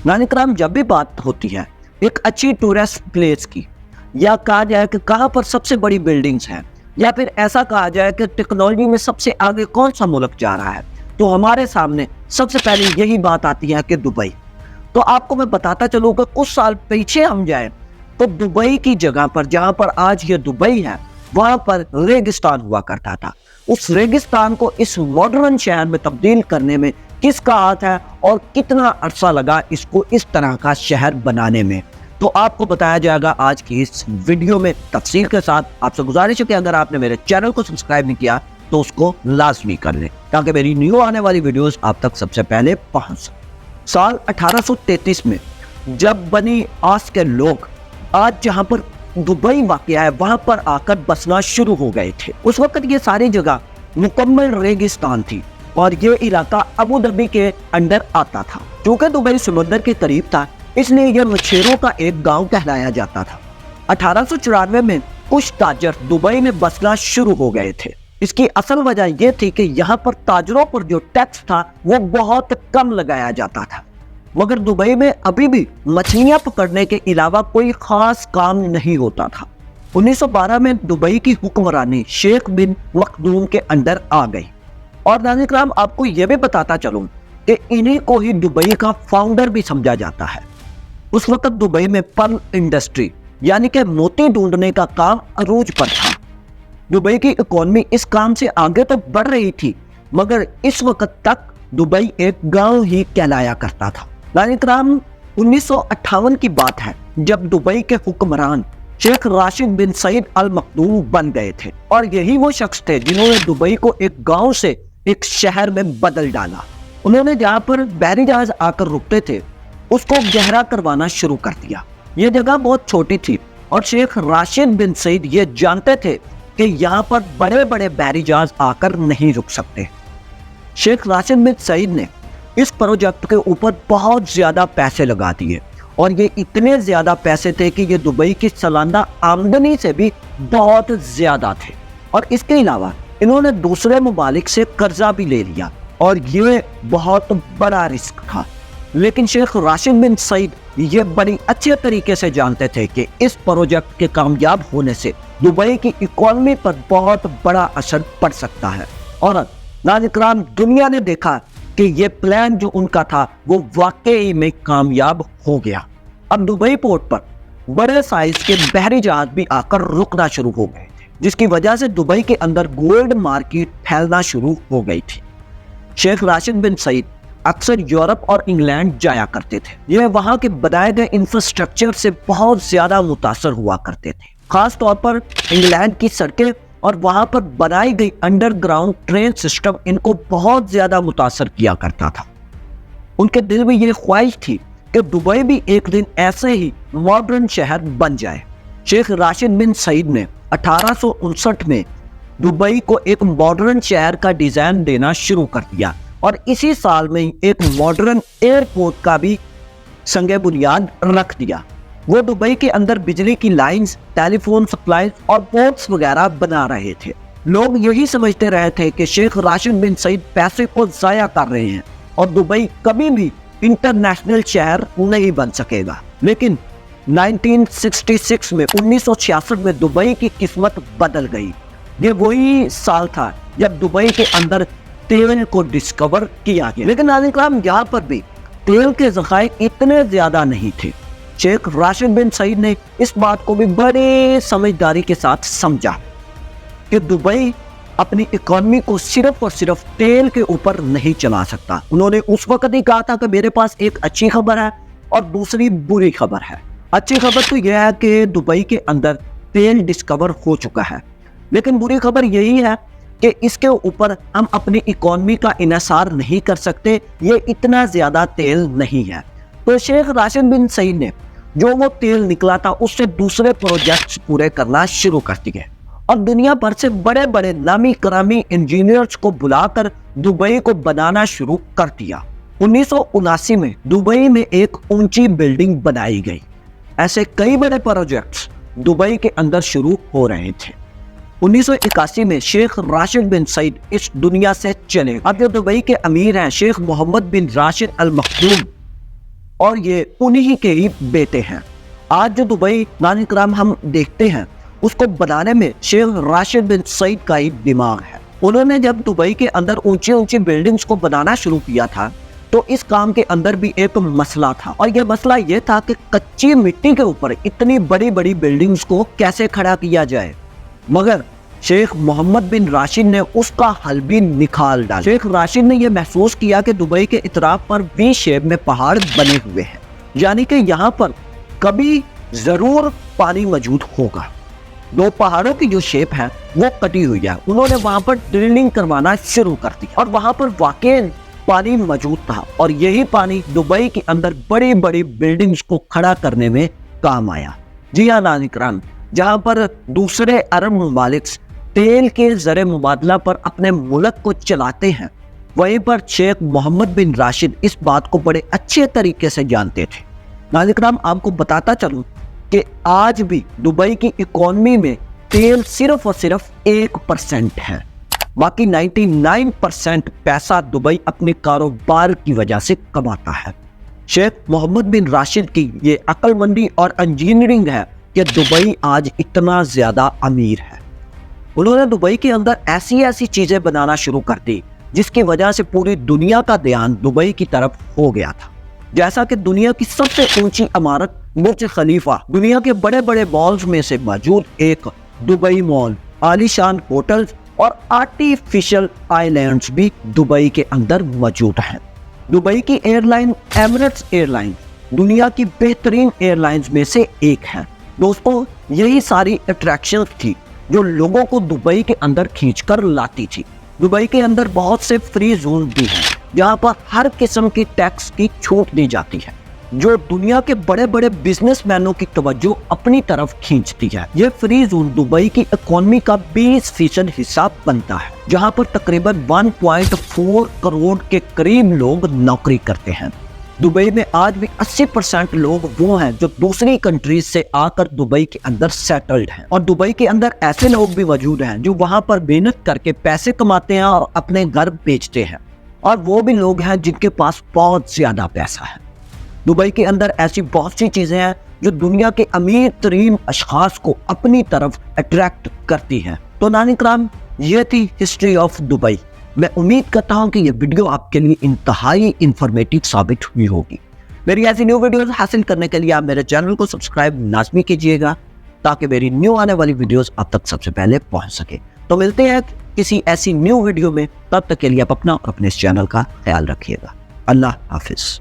नाज़रीन करام, जब भी बात होती है एक अच्छी टूरिस्ट प्लेस की, या कहा जाए कि कहाँ पर सबसे बड़ी बिल्डिंग्स हैं, या फिर ऐसा कहा जाए कि टेक्नोलॉजी में सबसे आगे कौन सा मुल्क जा रहा है, तो हमारे सामने सबसे पहले यही बात आती है कि दुबई। तो आपको मैं बताता चलूँ कि कुछ साल पीछे हम जाएं तो दुबई की जगह पर, जहाँ पर आज ये दुबई है, वहाँ पर रेगिस्तान हुआ करता था। उस रेगिस्तान को इस मॉडर्न शहर में तब्दील करने में किसका हाथ है और कितना अरसा लगा इसको इस तरह का शहर बनाने में, तो आपको बताया जाएगा आज की इस वीडियो में तफसील के साथ। आपसे गुजारिश है कि अगर आपने मेरे चैनल को सब्सक्राइब नहीं किया तो उसको लाजमी कर लें, ताकि मेरी न्यू आने वाली वीडियोस आप तक सबसे पहले पहुंच सके। साल 1833 में जब बनी आस के लोग आज जहां पर दुबई वाक़या है वहां पर आकर बसना शुरू हो गए थे। उस वक्त ये सारी जगह मुकम्मल रेगिस्तान थी और ये इलाका अबू धाबी के अंडर आता था। क्योंकि दुबई समुद्र के करीब था, इसलिए यह मछेरों का एक गांव कहलाया जाता था। 1894 में कुछ ताजर दुबई में बसना शुरू हो गए थे। इसकी असल वजह यह थी कि यहाँ पर ताजरों पर जो टैक्स था वो बहुत कम लगाया जाता था, मगर दुबई में अभी भी मछलियां पकड़ने के अलावा कोई खास काम नहीं होता था। 1912 में दुबई की हुक्मरानी शेख बिन मखदूम के अंडर आ गई। और नाज़रीन करम, आपको यह भी बताता चलूं कि इन्हीं को ही दुबई का फाउंडर भी समझा जाता है। उस वक्त दुबई में पर्ल इंडस्ट्री यानी कि मोती ढूंढने का काम अरूज पर था। दुबई की इकोनॉमी इस काम से आगे तो बढ़ रही थी, मगर इस वक्त तक दुबई एक गांव ही कहलाया करता था। नाज़रीन करम, 1958 की बात है जब दुबई के हुक्मरान शेख राशिद बिन सईद अल मखदूम बन गए थे, और यही वो शख्स थे जिन्होंने दुबई को एक गांव से एक शहर में बदल डाला। उन्होंने जहाँ पर बहरी जहाज आकर रुकते थे उसको गहरा करवाना शुरू कर दिया। ये जगह बहुत छोटी थी और शेख राशिद बिन सईद ये जानते थे कि यहाँ पर बड़े बड़े बहरी जहाज आकर नहीं रुक सकते। शेख राशिद बिन सईद ने इस प्रोजेक्ट के ऊपर बहुत ज्यादा पैसे लगा दिए, और ये इतने ज्यादा पैसे थे कि ये दुबई की सालाना आमदनी से भी बहुत ज्यादा थे। और इसके अलावा इन्होंने दूसरे ममालिक से कर्जा भी ले लिया, और ये बहुत बड़ा रिस्क था। लेकिन शेख राशिद बिन सईद ये बड़ी अच्छे तरीके से जानते थे कि इस प्रोजेक्ट के कामयाब होने से दुबई की इकोनॉमी पर बहुत बड़ा असर पड़ सकता है। और नाज़रीन करम, दुनिया ने देखा कि ये प्लान जो उनका था वो वाकई में कामयाब हो गया। अब दुबई पोर्ट पर बड़े साइज के बहरी जहाज भी आकर रुकना शुरू हो गए थे, जिसकी वजह से दुबई के अंदर गोल्ड मार्केट फैलना शुरू हो गई थी। शेख राशिद बिन सईद अक्सर यूरोप और इंग्लैंड जाया करते थे। ये वहाँ के बनाए गए इंफ्रास्ट्रक्चर से बहुत ज्यादा मुतासर हुआ करते थे, खास तौर पर इंग्लैंड की सड़कें और वहाँ पर बनाई गई अंडरग्राउंड ट्रेन सिस्टम इनको बहुत ज्यादा मुतासर किया करता था। उनके दिल में ये ख्वाहिश थी कि दुबई भी एक दिन ऐसे ही मॉडर्न शहर बन जाए। शेख राशिद बिन सईद ने 1859 में दुबई को एक मॉडर्न शहर का डिजाइन देना शुरू कर दिया, और इसी साल में एक मॉडर्न एयरपोर्ट का भी संगे बुनियाद रख दिया। वो दुबई के अंदर बिजली की लाइंस, टेलीफोन सप्लाई और पोर्ट्स वगैरह बना रहे थे। लोग यही समझते रहे थे कि शेख राशिद बिन सईद पैसे को जाया कर रहे हैं और दुबई कभी भी इंटरनेशनल शहर नहीं बन सकेगा। लेकिन 1966 में 1966 में दुबई की किस्मत बदल गई। ये वही साल था जब दुबई के अंदर तेल को डिस्कवर किया गया। लेकिन नाज़रीन करम, यहाँ पर भी तेल के ज़खायर इतने ज्यादा नहीं थे। शेख राशिद बिन सईद ने इस बात को भी बड़े समझदारी के साथ समझा कि दुबई अपनी इकोनॉमी को सिर्फ और सिर्फ तेल के ऊपर नहीं चला सकता। उन्होंने उस वक्त ही कहा था कि मेरे पास एक अच्छी खबर है और दूसरी बुरी खबर है। अच्छी खबर तो यह है कि दुबई के अंदर तेल डिस्कवर हो चुका है, लेकिन बुरी खबर यही है कि इसके ऊपर हम अपनी इकोनॉमी का इन्हिसार नहीं कर सकते, ये इतना ज्यादा तेल नहीं है। तो शेख राशिद बिन सईद ने जो वो तेल निकला था उससे दूसरे प्रोजेक्ट्स पूरे करना शुरू कर दिए, और दुनिया भर से बड़े बड़े नामी करामी इंजीनियर्स को बुलाकर दुबई को बनाना शुरू कर दिया। 1979 में दुबई में एक ऊंची बिल्डिंग बनाई गई। ऐसे कई बड़े प्रोजेक्ट्स दुबई के अंदर शुरू हो रहे थे। 1981 में शेख राशिद बिन सईद इस दुनिया से चले। अब जो दुबई के अमीर हैं शेख मोहम्मद बिन राशिद अल मखदूम, اور یہ انہی کے ہی بیٹے ہیں۔ آج جو دبئی ناظرین کرام ہم دیکھتے ہیں اس کو بنانے میں شیخ راشد بن سعید کا ہی دماغ ہے۔ انہوں نے جب دبئی کے اندر اونچی اونچی بلڈنگز کو بنانا شروع کیا تھا تو اس کام کے اندر بھی ایک مسئلہ تھا، اور یہ مسئلہ یہ تھا کہ کچی مٹی کے اوپر اتنی بڑی بڑی بلڈنگز کو کیسے کھڑا کیا جائے، مگر شیخ محمد بن راشد نے اس کا حل بھی نکال ڈالا۔ شیخ راشد نے یہ محسوس کیا کہ دبئی کے اطراف پر وی شیپ میں پہاڑ بنے ہوئے ہیں، یعنی کہ یہاں پر کبھی ضرور پانی موجود ہوگا۔ دو پہاڑوں کی جو شیپ ہے وہ کٹی ہوئی ہے، انہوں نے وہاں پر ڈرلنگ کروانا شروع کر دی اور وہاں پر واقع پانی موجود تھا، اور یہی پانی دبئی کے اندر بڑی بڑی بلڈنگز کو کھڑا کرنے میں کام آیا۔ جی ہاں ناظرین کرام، جہاں پر دوسرے عرب ممالک تیل کے زر مبادلہ پر اپنے ملک کو چلاتے ہیں، وہیں پر شیخ محمد بن راشد اس بات کو بڑے اچھے طریقے سے جانتے تھے۔ ناظرین کرام، آپ کو بتاتا چلوں کہ آج بھی دبئی کی اکانومی میں تیل صرف اور صرف 1% ہے، باقی 99% پیسہ دبئی اپنے کاروبار کی وجہ سے کماتا ہے۔ شیخ محمد بن راشد کی یہ عقل مندی اور انجینئرنگ ہے کہ دبئی آج اتنا زیادہ امیر ہے۔ انہوں نے دبئی کے اندر ایسی چیزیں بنانا شروع کر دی جس کی وجہ سے پوری دنیا کا دھیان دبئی کی طرف ہو گیا تھا، جیسا کہ دنیا کی سب سے اونچی عمارت برج خلیفہ، دنیا کے بڑے بڑے مالز میں سے موجود ایک دبئی مال، عالی شان ہوٹلز اور آرٹیفیشل آئی لینڈز بھی دبئی کے اندر موجود ہیں۔ دبئی کی airline Emirates airline دنیا کی بہترین ایئر لائنز میں سے ایک ہے۔ دوستوں، یہی ساری اٹریکشنز تھی جو لوگوں کو دبئی کے اندر کھینچ کر لاتی تھی۔ دبئی کے اندر بہت سے فری زون بھی ہیں جہاں پر ہر قسم کی ٹیکس کی چھوٹ دی جاتی ہے، جو دنیا کے بڑے بڑے بزنس مینوں کی توجہ اپنی طرف کھینچتی ہے۔ یہ فری زون دبئی کی اکانومی کا 20% حصہ بنتا ہے، جہاں پر تقریباً 1.4 کروڑ کے قریب لوگ نوکری کرتے ہیں۔ دبئی میں آج بھی 80% لوگ وہ ہیں جو دوسری کنٹریز سے آ کر دبئی کے اندر سیٹلڈ ہیں، اور دبئی کے اندر ایسے لوگ بھی موجود ہیں جو وہاں پر محنت کر کے پیسے کماتے ہیں اور اپنے گھر بیچتے ہیں، اور وہ بھی لوگ ہیں جن کے پاس بہت زیادہ پیسہ ہے۔ دبئی کے اندر ایسی بہت سی چیزیں ہیں جو دنیا کے امیر ترین اشخاص کو اپنی طرف اٹریکٹ کرتی ہیں۔ تو ناظرین کرام، یہ تھی ہسٹری آف دبئی۔ میں امید کرتا ہوں کہ یہ ویڈیو آپ کے لیے انتہائی انفارمیٹیو ثابت ہوئی ہوگی۔ میری ایسی نیو ویڈیوز حاصل کرنے کے لیے آپ میرے چینل کو سبسکرائب لازمی کیجیے گا تاکہ میری نیو آنے والی ویڈیوز آپ تک سب سے پہلے پہنچ سکے۔ تو ملتے ہیں کسی ایسی نیو ویڈیو میں، تب تک کے لیے آپ اپنا اور اپنے اس چینل کا خیال رکھیے گا۔ اللہ حافظ۔